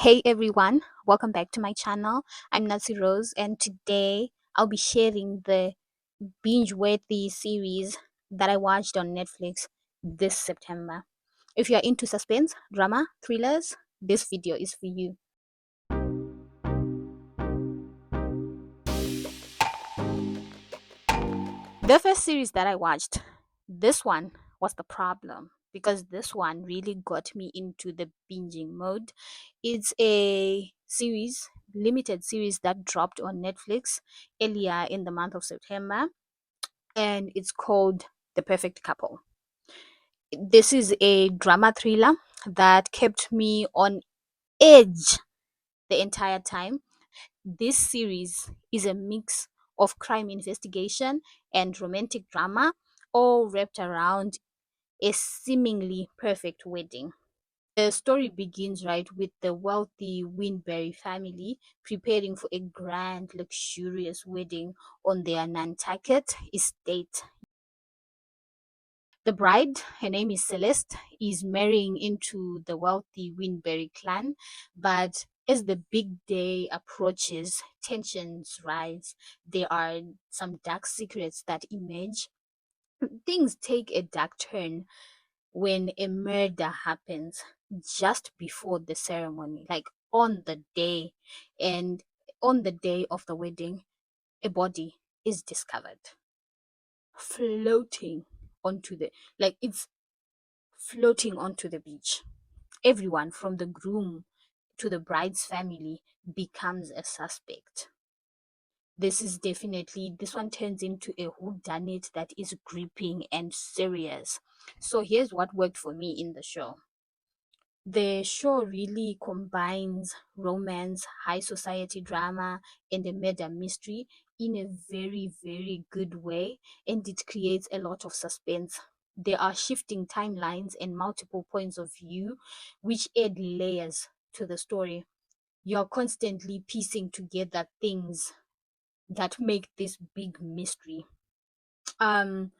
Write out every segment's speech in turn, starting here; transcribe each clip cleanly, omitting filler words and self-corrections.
Hey everyone, welcome back to my channel. I'm Nancy Rose, and today I'll be sharing the binge-worthy series that I watched on Netflix this September. If you're into suspense, drama, thrillers, this video is for you. The first series that I watched, this one was the problem because this one really got me into the binging mode. It's a series, limited series that dropped on Netflix earlier in the month of September, and it's called The Perfect Couple. This is a drama thriller that kept me on edge the entire time. This series is a mix of crime investigation and romantic drama, all wrapped around a seemingly perfect wedding. The story begins right with the wealthy Winbury family preparing for a grand, luxurious wedding on their Nantucket estate. The bride, her name is Celeste, is marrying into the wealthy Winbury clan, but as the big day approaches, tensions rise. There are some dark secrets that emerge. Things take a dark turn when a murder happens just before the ceremony, like on the day, and on the day of the wedding, a body is discovered floating onto the like it's floating onto the beach. Everyone from the groom to the bride's family becomes a suspect. This one turns into a whodunit that is gripping and serious. So here's what worked for me in the show. The show really combines romance, high society drama, and a murder mystery in a very, very good way, and it creates a lot of suspense. There are shifting timelines and multiple points of view, which add layers to the story. You're constantly piecing together things that make this big mystery. Um,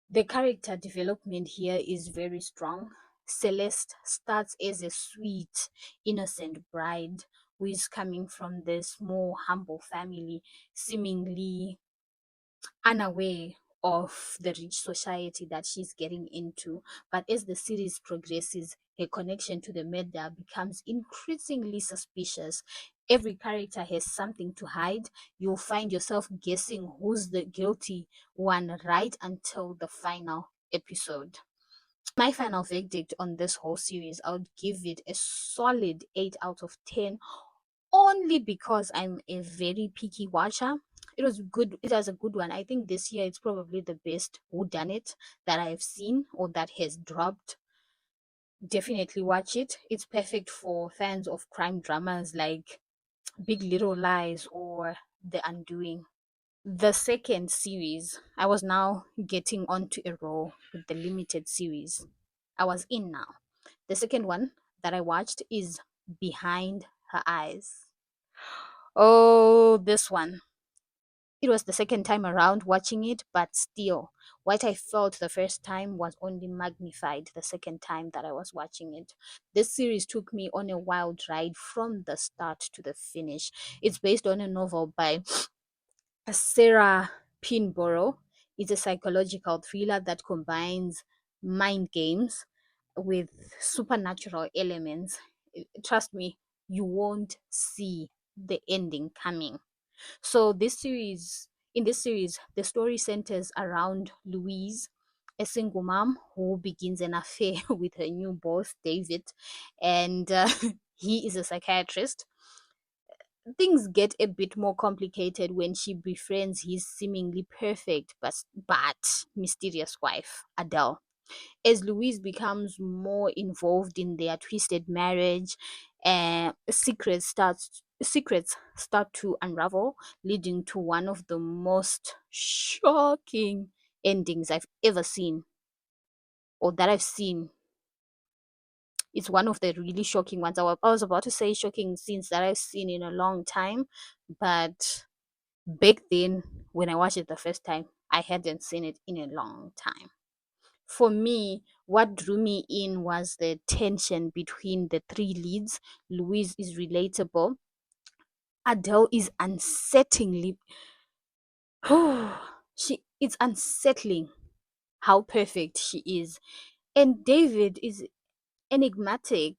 the character development here is very strong. Celeste starts as a sweet, innocent bride who is coming from this more humble family, seemingly unaware of the rich society that she's getting into. But as the series progresses, her connection to the murder becomes increasingly suspicious. Every character has something to hide. You'll find yourself guessing who's the guilty one right until the final episode. My final verdict on this whole series, I would give it a solid 8 out of 10, only because I'm a very picky watcher. It was good. It was a good one. I think this year it's probably the best whodunit that I've seen or that has dropped. Definitely watch it. It's perfect for fans of crime dramas like Big Little Lies or The Undoing. The second series, I was now getting onto a roll with the limited series. I was in now. The second one that I watched is Behind Her Eyes. Oh, this one. It was the second time around watching it, but still, what I felt the first time was only magnified the second time that I was watching it. This series took me on a wild ride from the start to the finish. It's based on a novel by Sarah Pinborough. It's a psychological thriller that combines mind games with supernatural elements. Trust me, you won't see the ending coming. So in this series, the story centers around Louise, a single mom who begins an affair with her new boss, David, and he is a psychiatrist. Things get a bit more complicated when she befriends his seemingly perfect but mysterious wife, Adele. As Louise becomes more involved in their twisted marriage, secrets start to unravel, leading to one of the most shocking endings I've ever seen, or that I've seen. It's one of the really shocking ones. I was about to say shocking scenes that I've seen in a long time, but back then, when I watched it the first time, I hadn't seen it in a long time. For me, what drew me in was the tension between the three leads. Louise is relatable. Adele is unsettlingly it's unsettling how perfect she is. And David is enigmatic.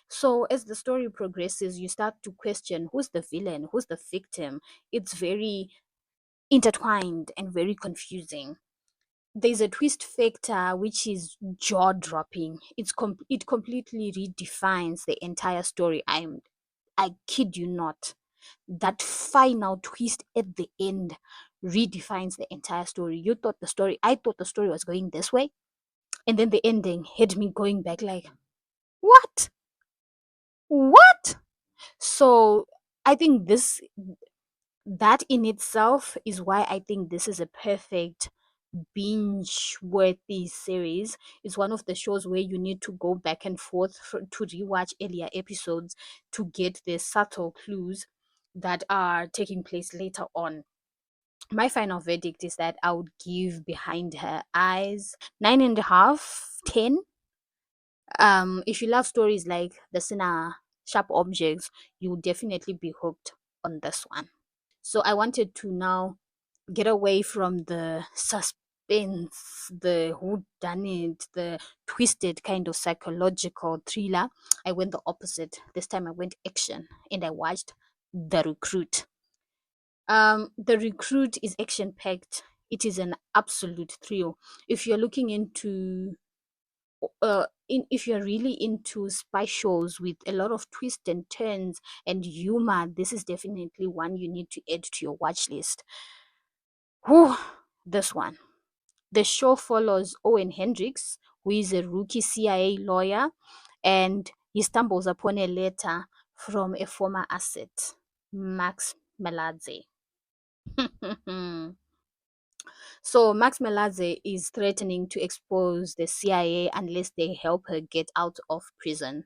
So as the story progresses, you start to question who's the villain, who's the victim. It's very intertwined and very confusing. There's a twist factor which is jaw dropping. It completely redefines the entire story. I kid you not. That final twist at the end redefines the entire story. I thought the story was going this way, and then the ending had me going back like, what? What? So I think that in itself is why I think this is a perfect binge worthy series. It's one of the shows where you need to go back and forth to rewatch earlier episodes to get the subtle clues that are taking place later on. My final verdict is that I would give Behind Her Eyes 9.5, 10. If you love stories like The Sinner, Sharp Objects, you will definitely be hooked on this one. So I wanted to now get away from the suspense, the who done it, the twisted kind of psychological thriller. I went the opposite. This time I went action and I watched The Recruit. The Recruit is action packed. It is an absolute thrill. If you're looking into if you're really into spy shows with a lot of twists and turns and humor, this is definitely one you need to add to your watch list. Whew, this one. The show follows Owen Hendricks, who is a rookie CIA lawyer, and he stumbles upon a letter from a former asset, Max Meladze. So Max Meladze is threatening to expose the CIA unless they help her get out of prison.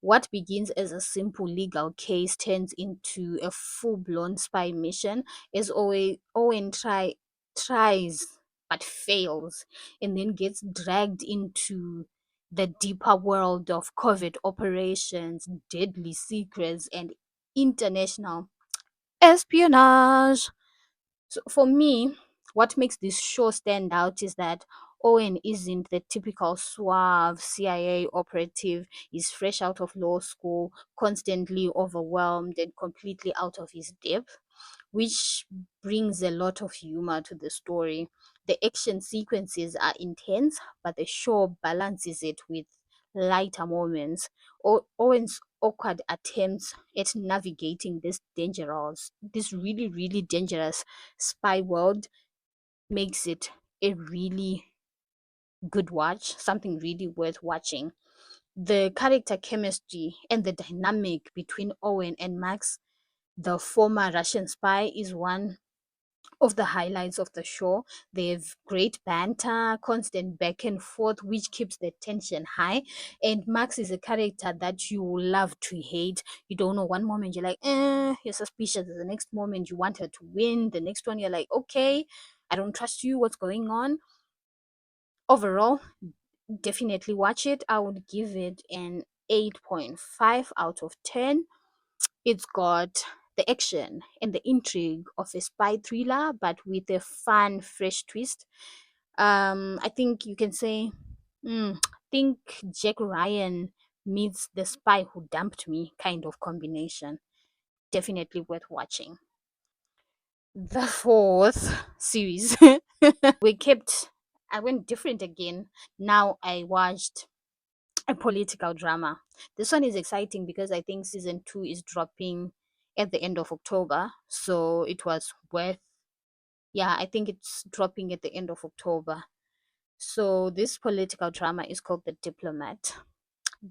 What begins as a simple legal case turns into a full-blown spy mission as Owen tries but fails and then gets dragged into the deeper world of covert operations, deadly secrets, and international espionage. So for me, what makes this show stand out is that Owen isn't the typical suave CIA operative. He's fresh out of law school, constantly overwhelmed and completely out of his depth, which brings a lot of humor to the story. The action sequences are intense, but the show balances it with lighter moments. Owen's awkward attempts at navigating this really, really dangerous spy world makes it a really good watch, something really worth watching. The character chemistry and the dynamic between Owen and Max, the former Russian spy, is one of the highlights of the show. They have great banter, constant back and forth, which keeps the tension high. And Max is a character that you love to hate. You don't know, one moment you're like, you're suspicious. The next moment you want her to win. The next one you're like, okay, I don't trust you. What's going on? Overall, definitely watch it. I would give it an 8.5 out of 10. It's got the action and the intrigue of a spy thriller, but with a fun, fresh twist. I think you can say, think Jack Ryan meets the spy who dumped me kind of combination. Definitely worth watching. The fourth series, we kept. I went different again. Now I watched a political drama. This one is exciting because I think season 2 is dropping at the end of October. So it was worth, yeah, I think it's dropping at the end of October. So this political drama is called The Diplomat.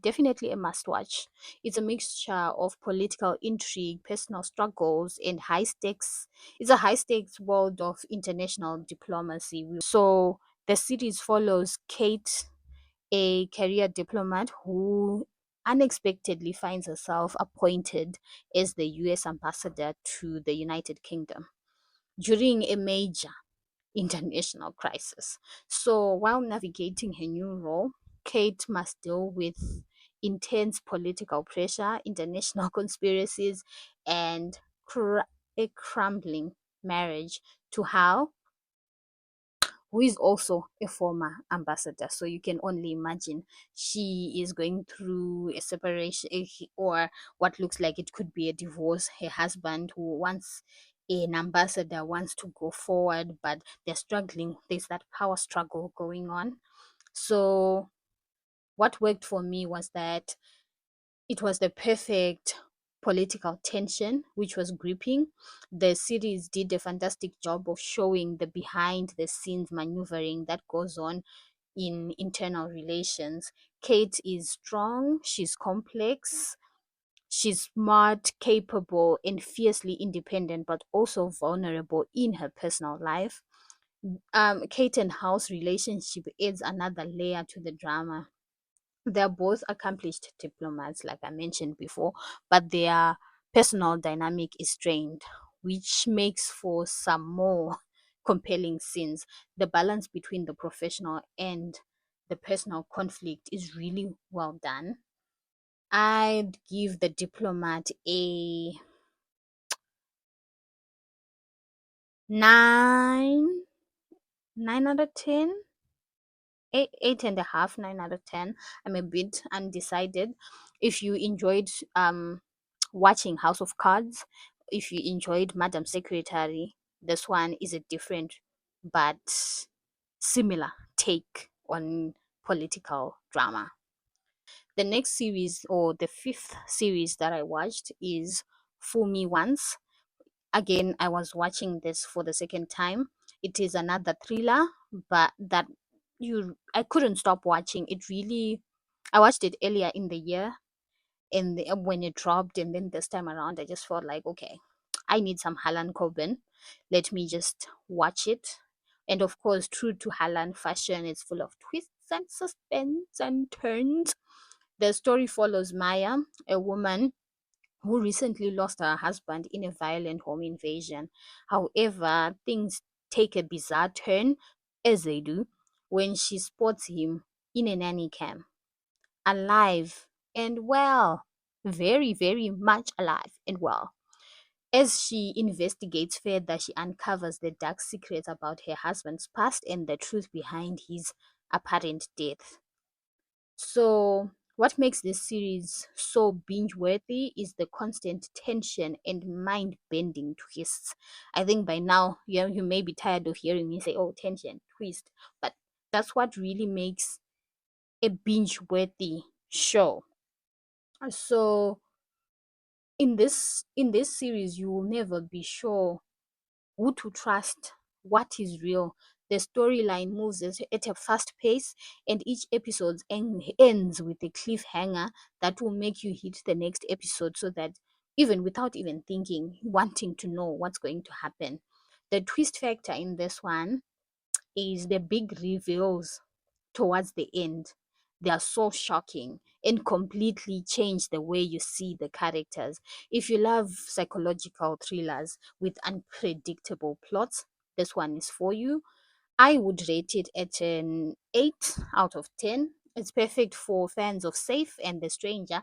Definitely a must watch. It's a mixture of political intrigue, personal struggles, and high stakes. It's a high stakes world of international diplomacy. So the series follows Kate, a career diplomat who unexpectedly finds herself appointed as the US ambassador to the United Kingdom during a major international crisis. So while navigating her new role, Kate must deal with intense political pressure, international conspiracies, and a crumbling marriage to Hal, who is also a former ambassador. So you can only imagine she is going through a separation, or what looks like it could be a divorce. Her husband, who wants an ambassador, wants to go forward, but they're struggling. There's that power struggle going on. So what worked for me was that it was the perfect political tension, which was gripping. The series did a fantastic job of showing the behind the scenes maneuvering that goes on in internal relations. Kate is strong, she's complex, she's smart, capable, and fiercely independent, but also vulnerable in her personal life. Kate and Hal's relationship adds another layer to the drama. They're both accomplished diplomats, like I mentioned before, but their personal dynamic is strained, which makes for some more compelling scenes. The balance between the professional and the personal conflict is really well done. I'd give the diplomat a 9, 9 out of 10. 8.5, 9 out of 10. I'm a bit undecided. If you enjoyed watching House of Cards, if you enjoyed Madam Secretary, this one is a different but similar take on political drama. The next series, or the fifth series that I watched, is Fool Me Once. Again, I was watching this for the second time. It is another thriller, but that you I couldn't stop watching. It really, I watched it earlier in the year, and when it dropped, and then this time around, I just felt like, okay, I need some Harlan Coben. Let me just watch it. And of course, true to Harlan fashion, it's full of twists and suspense and turns. The story follows Maya, a woman who recently lost her husband in a violent home invasion. However, things take a bizarre turn, as they do, when she spots him in a nanny cam, alive and well. Very, very much alive and well. As she investigates further, she uncovers the dark secrets about her husband's past and the truth behind his apparent death. So, what makes this series so binge worthy is the constant tension and mind bending twists. I think by now, you may be tired of hearing me say, oh, tension, twist, but that's what really makes a binge worthy show. So, in this series, you will never be sure who to trust, what is real. The storyline moves at a fast pace, and each episode ends with a cliffhanger that will make you hit the next episode, so that even without even thinking, wanting to know what's going to happen. The twist factor in this one is the big reveals towards the end. They are so shocking and completely change the way you see the characters. If you love psychological thrillers with unpredictable plots, this one is for you. I would rate it at an 8 out of 10. It's perfect for fans of Safe and The Stranger.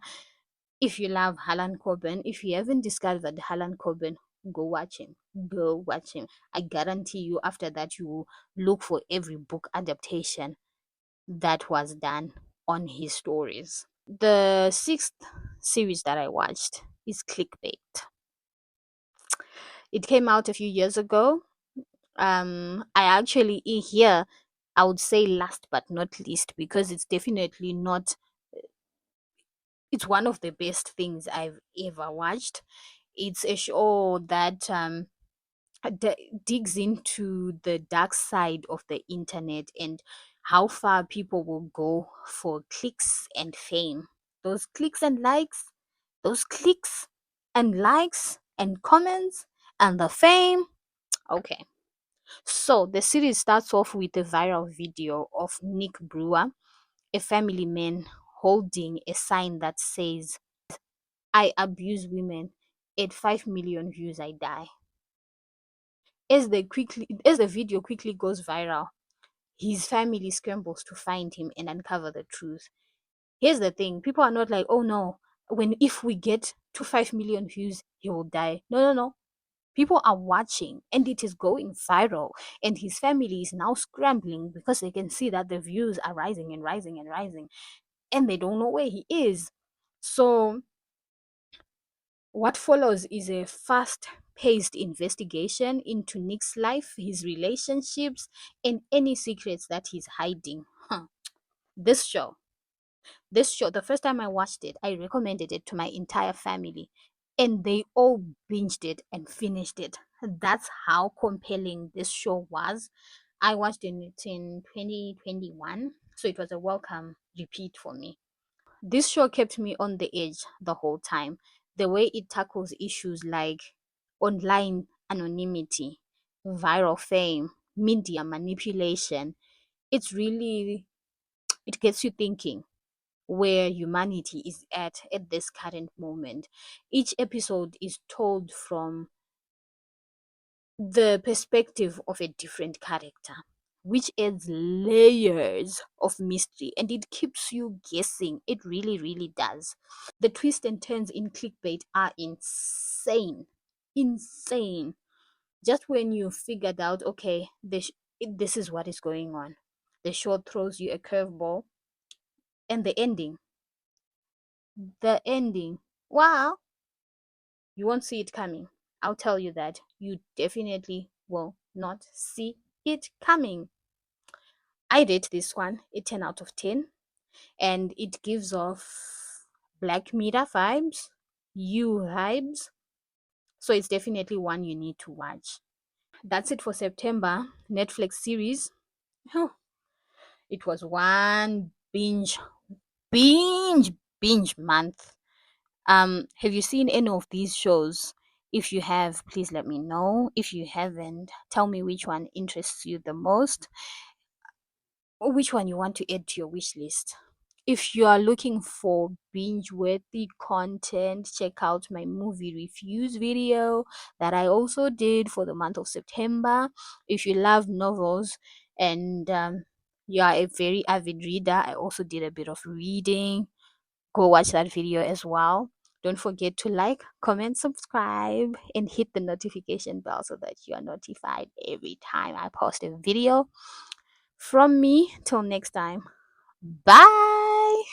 If you love Harlan Coben, if you haven't discovered Harlan Coben, go watch him. Go watch him. I guarantee you, after that, you will look for every book adaptation that was done on his stories. The sixth series that I watched is Clickbait. It came out a few years ago. I actually here I would say last but not least, because it's definitely not. It's one of the best things I've ever watched. It's a show that digs into the dark side of the internet and how far people will go for clicks and fame. Those clicks and likes, those clicks and likes and comments and the fame. Okay. So the series starts off with a viral video of Nick Brewer, a family man, holding a sign that says, I abuse women. At 5 million views, I die. As the video quickly goes viral, his family scrambles to find him and uncover the truth. Here's the thing, people are not like, oh no, if we get to 5 million views, he will die. No, no, no. People are watching and it is going viral, and his family is now scrambling because they can see that the views are rising and rising and rising, and they don't know where he is. So what follows is a fast paced investigation into Nick's life, his relationships, and any secrets that he's hiding. Huh. This show, the first time I watched it, I recommended it to my entire family, and they all binged it and finished it. That's how compelling this show was. I watched it in 2021, so it was a welcome repeat for me. This show kept me on the edge the whole time. The way it tackles issues like online anonymity, viral fame, media manipulation, it gets you thinking where humanity is at this current moment. Each episode is told from the perspective of a different character, which adds layers of mystery and it keeps you guessing. It really, really does. The twists and turns in clickbait are insane. Insane. Just when you figured out, okay, this is what is going on, the show throws you a curveball, and the ending, wow, you won't see it coming. I'll tell you that. You definitely will not see it coming. I rate this one a 10 out of 10, and it gives off Black Mirror vibes, you vibes. So it's definitely one you need to watch. That's it for September. Netflix series. Oh, it was one binge, binge month. Have you seen any of these shows? If you have, please let me know. If you haven't, tell me which one interests you the most, or which one you want to add to your wish list. If you are looking for binge worthy content, check out my movie reviews video that I also did for the month of September. If you love novels and you are a very avid reader, I also did a bit of reading. Go watch that video as well. Don't forget to like, comment, subscribe, and hit the notification bell so that you are notified every time I post a video. From me, till next time. Bye.